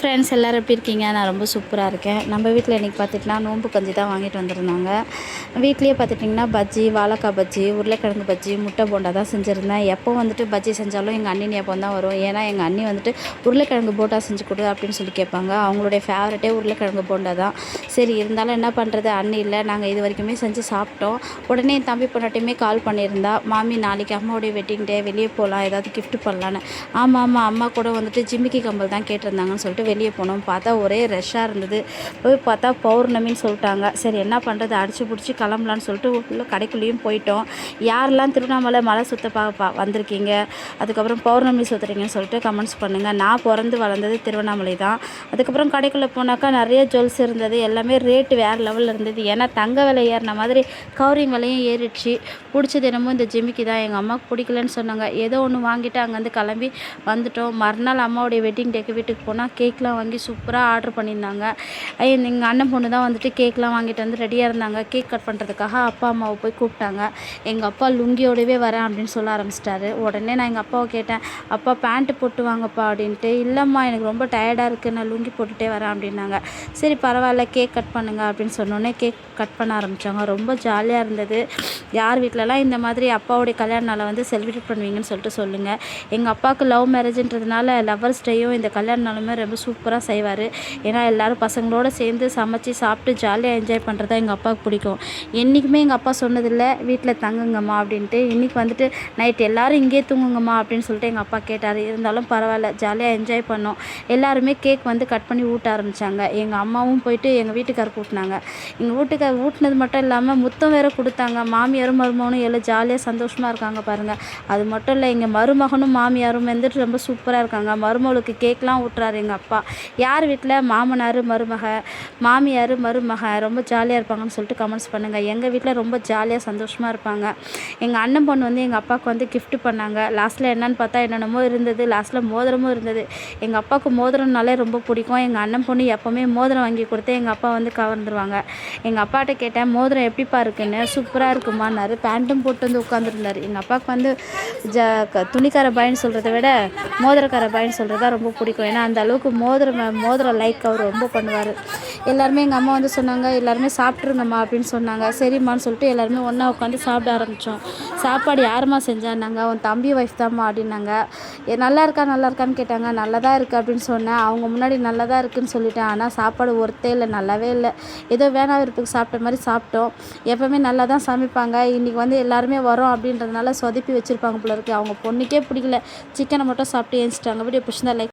Friends எல்லோரும் எப்படி இருக்கீங்க? நான் ரொம்ப சூப்பராக இருக்கேன். நம்ம வீட்டில் இன்றைக்கி பார்த்துட்டிங்கன்னா நோம்பு கஞ்சி தான் வாங்கிட்டு வந்திருந்தாங்க. வீட்லேயே பார்த்துட்டிங்கன்னா பஜ்ஜி, வாழைக்காய் பஜ்ஜி, உருளைக்கிழங்கு பஜ்ஜி, முட்டை போண்டா தான் செஞ்சுருந்தேன். எப்போ வந்துட்டு பஜ்ஜி செஞ்சாலும் எங்கள் அண்ணி ஞாபகம் தான் வரும். ஏன்னா எங்கள் அண்ணி வந்துட்டு உருளைக்கிழங்கு போண்டா செஞ்சு கொடு அப்படின்னு சொல்லி கேட்பாங்க. அவங்களுடைய ஃபேவரட்டே உருளைக்கிழங்கு போண்டா தான். சரி இருந்தாலும் என்ன பண்ணுறது, அண்ணி இல்லை. நாங்கள் இது வரைக்குமே செஞ்சு சாப்பிட்டோம். உடனே என் தம்பி பொண்டாட்டியுமே கால் பண்ணியிருந்தா, மாமி நாளைக்கு அம்மாவுடைய வெட்டிங் டே, வெளியே போகலாம், ஏதாவது கிஃப்ட் பண்ணலான்னு. ஆமாம் அம்மா கூட வந்துட்டு ஜிமிக்கி கம்பல் தான் கேட்டிருந்தாங்கன்னு சொல்லிட்டு வெளியே போனோம். பார்த்தா ஒரே ரஷ்ஷாக இருந்தது. போய் பார்த்தா பௌர்ணமின்னு சொல்லிட்டாங்க. சரி என்ன பண்ணுறது, அடிச்சு பிடிச்சி கிளம்பலான்னு சொல்லிட்டு உள்ள கடைக்குள்ளேயும் போயிட்டோம். யாரெல்லாம் திருவண்ணாமலை மலை சுத்த வந்திருக்கீங்க, அதுக்கப்புறம் பௌர்ணமி சுற்றுறீங்கன்னு சொல்லிட்டு கமெண்ட்ஸ் பண்ணுங்கள். நான் பிறந்து வளர்ந்தது திருவண்ணாமலை தான். அதுக்கப்புறம் கடைக்குள்ளே போனாக்கா நிறைய ஜுவல்ஸ் இருந்தது. எல்லாமே ரேட்டு வேறு லெவலில் இருந்தது. ஏன்னா தங்க விலை ஏறின மாதிரி கவரிங் விலையும் ஏறிடுச்சு. பிடிச்சது என்னமோ இந்த ஜிமிக்கி தான். எங்கள் அம்மாவுக்கு பிடிக்கலன்னு சொன்னாங்க. ஏதோ ஒன்று வாங்கிட்டு அங்கேருந்து கிளம்பி வந்துட்டோம். மறுநாள் அம்மாவுடைய வெட்டிங் டேக்கு வீட்டுக்கு போனால் கேக்லாம் வாங்கி சூப்பராக ஆர்டர் பண்ணியிருந்தாங்க. எங்கள் அண்ணன் பொண்ணு தான் வந்துட்டு கேக்லாம் வாங்கிட்டு வந்து ரெடியாக இருந்தாங்க. கேக் கட் பண்ணுறதுக்காக அப்பா அம்மாவை போய் கூப்பிட்டாங்க. எங்கள் அப்பா லுங்கியோடவே வரேன் அப்படின்னு சொல்ல ஆரம்பிச்சிட்டாரு. உடனே நான் எங்கள் அப்பாவை கேட்டேன், அப்பா பேண்ட்டு போட்டு வாங்கப்பா அப்படின்ட்டு. இல்லைம்மா எனக்கு ரொம்ப டயர்டாக இருக்குது, நான் லுங்கி போட்டுகிட்டே வரேன் அப்படின்னாங்க. சரி பரவாயில்ல கேக் கட் பண்ணுங்க அப்படின்னு சொன்னோன்னே கேக் கட் பண்ண ஆரம்பித்தாங்க. ரொம்ப ஜாலியாக இருந்தது. யார் வீட்டிலலாம் இந்த மாதிரி அப்பாவுடைய கல்யாண நாளை வந்து செலிப்ரேட் பண்ணுவீங்கன்னு சொல்லிட்டு சொல்லுங்கள். எங்கள் அப்பாவுக்கு லவ் மேரேஜ்ன்றதுனால லவ்வர்ஸ் டேயும் இந்த கல்யாண நாளுமே ரொம்ப சூப்பராக செய்வார். ஏன்னா எல்லோரும் பசங்களோடு சேர்ந்து சமைச்சு சாப்பிட்டு ஜாலியாக என்ஜாய் பண்ணுறது எங்கள் அப்பாவுக்கு பிடிக்கும். என்றைக்குமே எங்கள் அப்பா சொன்னதில்லை வீட்டில் தங்குங்கம்மா அப்படின்ட்டு. இன்றைக்கி வந்துட்டு நைட் எல்லோரும் இங்கேயே தூங்குங்கம்மா அப்படின்னு சொல்லிட்டு எங்கள் அப்பா கேட்டார். இருந்தாலும் பரவாயில்ல ஜாலியாக என்ஜாய் பண்ணோம். எல்லாருமே கேக் வந்து கட் பண்ணி ஊட்ட ஆரம்பித்தாங்க. எங்கள் அம்மாவும் போயிட்டு எங்கள் வீட்டுக்காருக்கு ஊட்டினாங்க. எங்கள் வீட்டுக்கார் ஊட்டினது மட்டும் இல்லாமல் முத்தம் வேறு கொடுத்தாங்க. மாமியாரும் மருமகனும் எல்லாம் ஜாலியாக சந்தோஷமாக இருக்காங்க பாருங்கள். அது மட்டும் இல்லை, எங்கள் மருமகனும் மாமியாரும் வந்துட்டு ரொம்ப சூப்பராக இருக்காங்க. மருமகளுக்கு கேக்லாம் ஊட்டுறாரு எங்கள் அப்பா. யார் வீட்டில் மாமனார் மருமக, மாமியார் மருமக ரொம்ப ஜாலியாக இருப்பாங்கன்னு சொல்லிட்டு கமெண்ட்ஸ் பண்ணுங்கள். எங்கள் வீட்டில் ரொம்ப ஜாலியாக சந்தோஷமாக இருப்பாங்க. எங்கள் அண்ணன் பொண்ணு வந்து எங்கள் அப்பாவுக்கு வந்து கிஃப்ட் பண்ணாங்க. லாஸ்ட்டில் என்னென்னு பார்த்தா என்னென்னமோ இருந்தது. லாஸ்ட்டில் மோதிரமும் இருந்தது. எங்கள் அப்பாவுக்கு மோதிரம்னாலே ரொம்ப பிடிக்கும். எங்கள் அண்ணன் பொண்ணு எப்போவுமே மோதிரம் வாங்கி கொடுத்து எங்கள் அப்பா வந்து கவர்ந்துருவாங்க. எங்கள் அப்பாட்ட கேட்டேன், மோதிரம் எப்படிப்பா இருக்குன்னு. சூப்பராக இருக்குமான்னாரு. பேண்ட்டும் போட்டு வந்து உட்காந்துருந்தார். எங்கள் அப்பாவுக்கு வந்து துணிக்கார பாயின்னு சொல்கிறத விட மோதிரக்கார பாயின்னு சொல்கிறது தான் ரொம்ப பிடிக்கும். ஏன்னா அந்த அளவுக்கு மோதிரம் லைக் அவர் ரொம்ப பண்ணுவார். எல்லாருமே எங்கள் அம்மா வந்து சொன்னாங்க, எல்லாருமே சாப்பிட்ருங்கம்மா அப்படின்னு சொன்னாங்க. சரிம்மான்னு சொல்லிட்டு எல்லாருமே ஒன்றா உட்காந்து சாப்பிட ஆரம்பித்தோம். சாப்பாடு யாரும்மா செஞ்சான்னாங்க, உன் தம்பி ஒய்ஃப் தான்மா அப்படின்னாங்க. நல்லா இருக்கான்னு கேட்டாங்க. நல்லா தான் இருக்குது அப்படின்னு சொன்னேன். அவங்க முன்னாடி நல்லா தான் இருக்குதுன்னு சொல்லிட்டேன். ஆனால் சாப்பாடு ஒருத்தே இல்லை, நல்லாவே இல்லை. ஏதோ வேணா விருப்புக்கு சாப்பிட்ட மாதிரி சாப்பிட்டோம். எப்போவுமே நல்லா தான் சமைப்பாங்க. இன்றைக்கி வந்து எல்லாருமே வரோம் அப்படின்றதுனால சொதப்பி வச்சுருப்பாங்க போல இருக்குது. அவங்க பொண்ணுக்கே பிடிக்கல, சிக்கனை மட்டும் சாப்பிட்டு ஏஞ்சிட்டாங்க. வீடியோ பிடிச்சிருந்தா லைக்